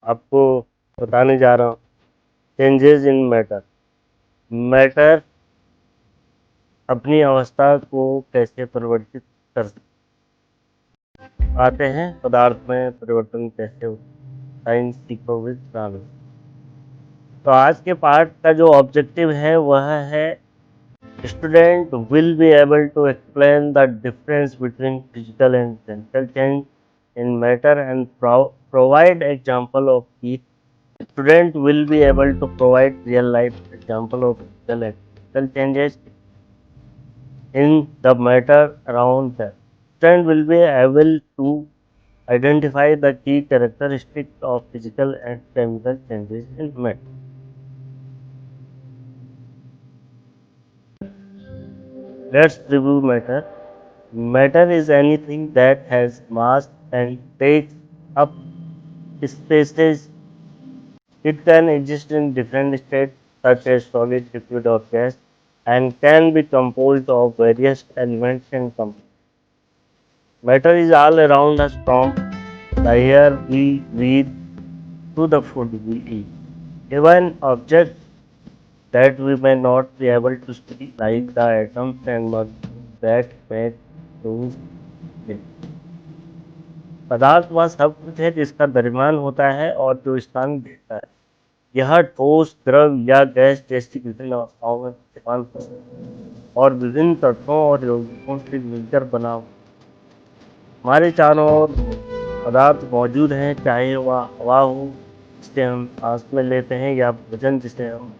आपको बताने जा रहा हूँ चेंजेस इन मैटर। मैटर अपनी अवस्था को कैसे परिवर्तित कर आते हैं, पदार्थ में परिवर्तन कैसे होता है, साइंस सीखो विद रानू। तो आज के पाठ का जो ऑब्जेक्टिव है वह है student will be able to explain the difference between physical and chemical change in matter and provide example of each. Student will be able to provide real life example of physical and chemical changes in the matter around them. Student will be able to identify the key characteristics of physical and chemical changes in matter. Let's review matter. Matter is anything that has mass and takes up spaces. It can exist in different states such as solid, liquid or gas and can be composed of various elements and compounds. Matter is all around us from the air we breathe to the food we eat. Even objects that we may not be able to see like the atoms and molecules that make things live. पदार्थ वह सब कुछ है जिसका द्रव्यमान होता है और जो स्थान देता है। यह ठोस, द्रव या गैस जैसी विभिन्न अवस्थाओं में इस्तेमाल और विभिन्न तत्वों और यौगिकों से मिलकर बना हमारे चारों ओर पदार्थ मौजूद हैं, चाहे वह हवा हो जिसे हम सांस में लेते हैं या भोजन जिसे हम,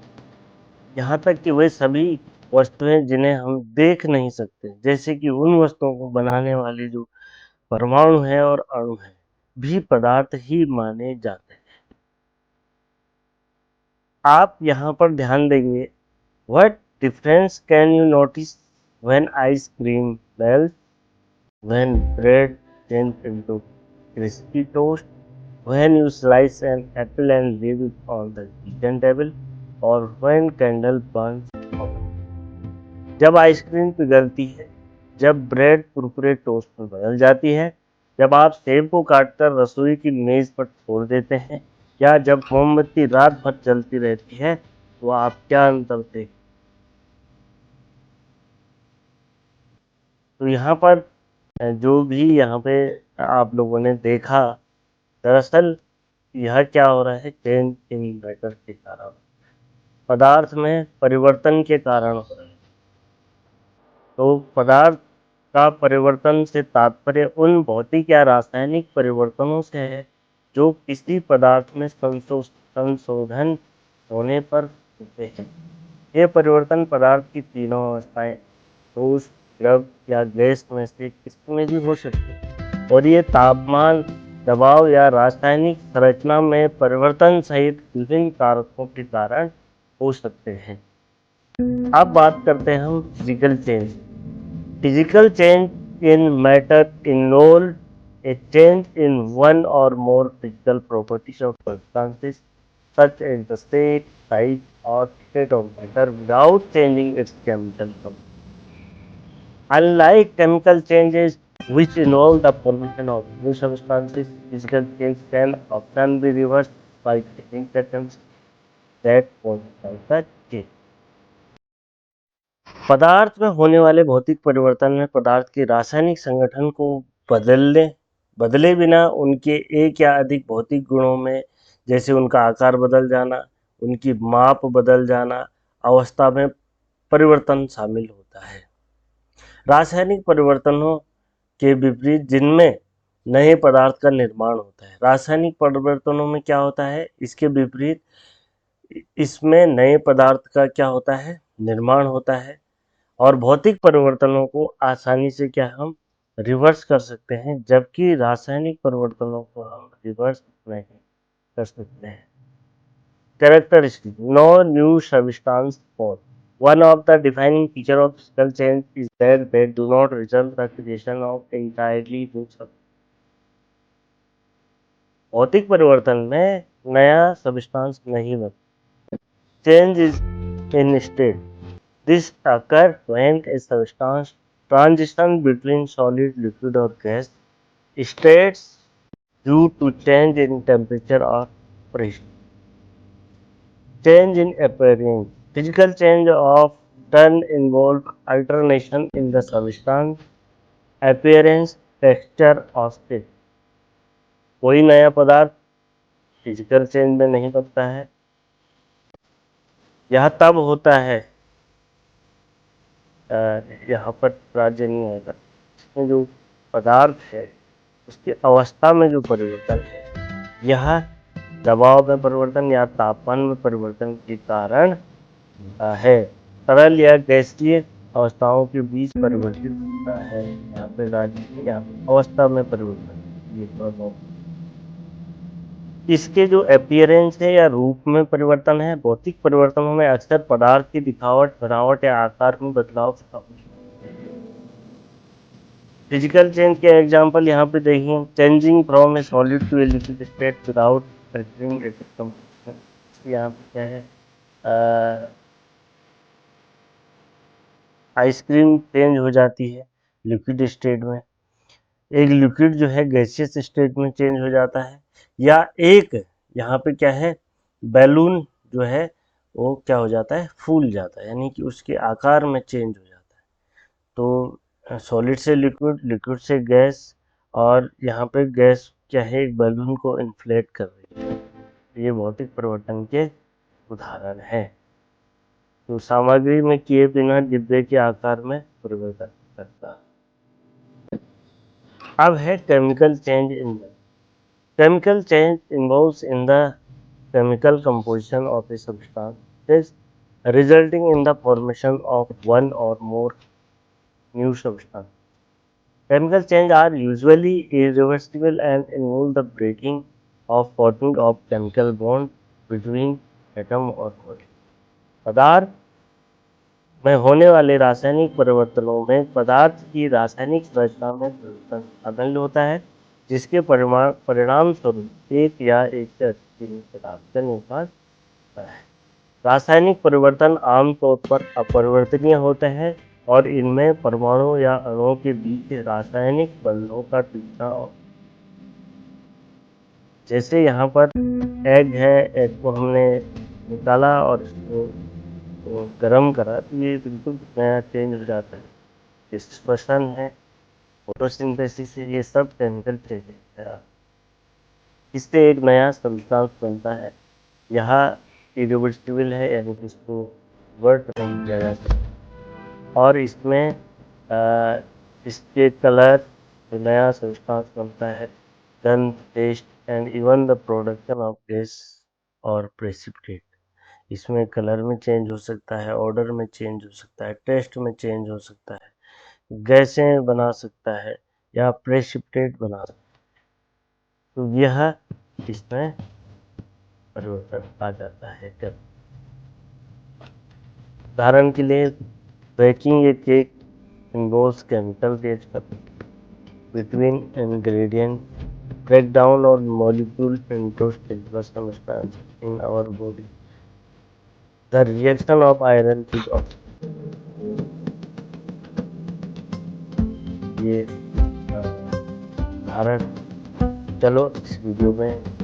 यहाँ तक कि वे सभी वस्तुएं जिन्हें हम देख नहीं सकते, जैसे कि उन वस्तुओं को बनाने वाले जो परमाणु हैं और अणु हैं, भी पदार्थ ही माने जाते हैं। आप यहाँ पर ध्यान देंगे, what difference can you notice when ice cream melt, when bread change into crispy toast, when you slice an apple and leave it on the kitchen table, और व्हेन कैंडल बर्न्स। जब आइसक्रीम पिघलती है, जब ब्रेड कुरकुरे टोस्ट में बदल जाती है, जब आप सेब को काटकर रसोई की मेज पर छोड़ देते हैं, या जब मोमबत्ती रात भर जलती रहती है, तो आप क्या अंतर देखते हैं? तो यहाँ पर जो भी यहाँ पे आप लोगों ने देखा, दरअसल यह क्या हो रहा है, चेंज इन मैटर के कारण, पदार्थ में परिवर्तन के कारण हो रहा है। तो पदार्थ का परिवर्तन से तात्पर्य उन भौतिक या रासायनिक परिवर्तनों से है जो किसी पदार्थ में संशोधन होने पर होते हैं। ये परिवर्तन पदार्थ की तीनों अवस्थाएं, ठोस, द्रव या गैस में से किसी में भी हो सकते हैं, और ये तापमान, दबाव या रासायनिक संरचना में परिवर्तन सहित विभिन्न कारकों के कारण हो सकते हैं। अब बात करते हैं हम physical change. Physical change in matter involves a change in one or more physical properties of substances, such as the state, size, or state of matter, without changing its chemical properties. Unlike chemical changes, which involve the formation of new substances, physical change can often be reversed by changing patterns that coincide the change. पदार्थ में होने वाले भौतिक परिवर्तन में पदार्थ के रासायनिक संगठन को बदले बिना उनके एक या अधिक भौतिक गुणों में, जैसे उनका आकार बदल जाना, उनकी माप बदल जाना, अवस्था में परिवर्तन शामिल होता है। रासायनिक परिवर्तनों के विपरीत जिनमें नए पदार्थ का निर्माण होता है। रासायनिक परिवर्तनों में क्या होता है, इसके विपरीत इसमें नए पदार्थ का क्या होता है, निर्माण होता है। और भौतिक परिवर्तनों को आसानी से क्या हम रिवर्स कर सकते हैं, जबकि रासायनिक परिवर्तनों को हम रिवर्स नहीं कर सकते हैं। Characteristic, no new substance form. One of the defining features of physical change is that they do not result the creation of entirely new substance. भौतिक परिवर्तन में नया सब्सटेंस नहीं बनता। Change is in state. This occurs when a substance transitions between solid, liquid or gas states due to change in temperature or prehistory. Change in appearance. Physical change of turn involve alternation in the substance, appearance, texture और state. कोई नया पदार्थ physical change में नहीं बनता है। यह तब होता है, यहाँ पर राज्य नहीं होता, इसमें जो पदार्थ है उसकी अवस्था में जो परिवर्तन है, यह दबाव में परिवर्तन या तापमान में परिवर्तन के कारण है। तरल या गैसीय अवस्थाओं के बीच परिवर्तित होता है। यहाँ पे राज्य या अवस्था में परिवर्तन, ये दोनों। इसके जो अपीयरेंस है या रूप में परिवर्तन है, भौतिक परिवर्तनों में अक्सर पदार्थ की दिखावट, बनावट या आकार में बदलाव फिजिकल चेंज के एग्जांपल यहाँ पे देखिए, changing from a solid to a liquid state without touching it completely. यहाँ पे क्या है, आइसक्रीम चेंज हो जाती है लिक्विड स्टेट में, एक लिक्विड जो है गैसियस स्टेट में चेंज हो जाता है, या एक यहाँ पे क्या है, बैलून जो है वो क्या हो जाता है, फूल जाता है, यानी कि उसके आकार में चेंज हो जाता है। तो सॉलिड से लिक्विड, लिक्विड से गैस, और यहाँ पे गैस क्या है, एक बैलून को इन्फ्लेट कर रही है। ये भौतिक परिवर्तन के उदाहरण है। तो सामग्री में किए बिना डिब्बे के आकार में परिवर्तन करता है। अब है chemical change in the chemical change involves in the chemical composition of a substance, resulting in the formation of one or more new substance. Chemical change are usually irreversible and involve the breaking or forming of chemical bond between atom or molecule. पदार्थ में होने वाले रासायनिक परिवर्तनों में पदार्थ की रासायनिक संरचना में परिवर्तन शामिल होता है, जिसके परिणाम स्वरूप एक या एक से अधिक पदार्थ का निर्माण होता है। रासायनिक परिवर्तन आमतौर पर अपरिवर्तनीय होते हैं और इनमें परमाणु या अणुओं के बीच रासायनिक बंधों का टूटना, जैसे यहाँ पर एग है, एग को हमने निकाला और इसको तो गर्म करा तो ये बिल्कुल नया चेंज हो जाता है। डिस्पर्शन है, फोटोसिंथेसिस है, ये सब केमिकल चेंज है। इससे एक नया सब्सटेंस बनता है। यह इरिवर्सिबल है, यानी कि इसको वर्ट नहीं किया जा सकता। और इसमें इसके कलर, जो नया सब्सटेंस बनता है, गंध, taste and even the production of gas और प्रेसिपिटेट, इसमें कलर में चेंज हो सकता है, ऑर्डर में चेंज हो सकता है, टेस्ट में चेंज हो सकता है, गैसें बना सकता है या प्रेसिपिटेट बना सकता है। तो यह इसमें परिवर्तन आ जाता है। उदाहरण के लिए, baking A cake involves chemical reaction between ingredients, breakdown of molecules into stable substances in our body. The reaction of iron with oxygen, ये उदाहरण। चलो इस वीडियो में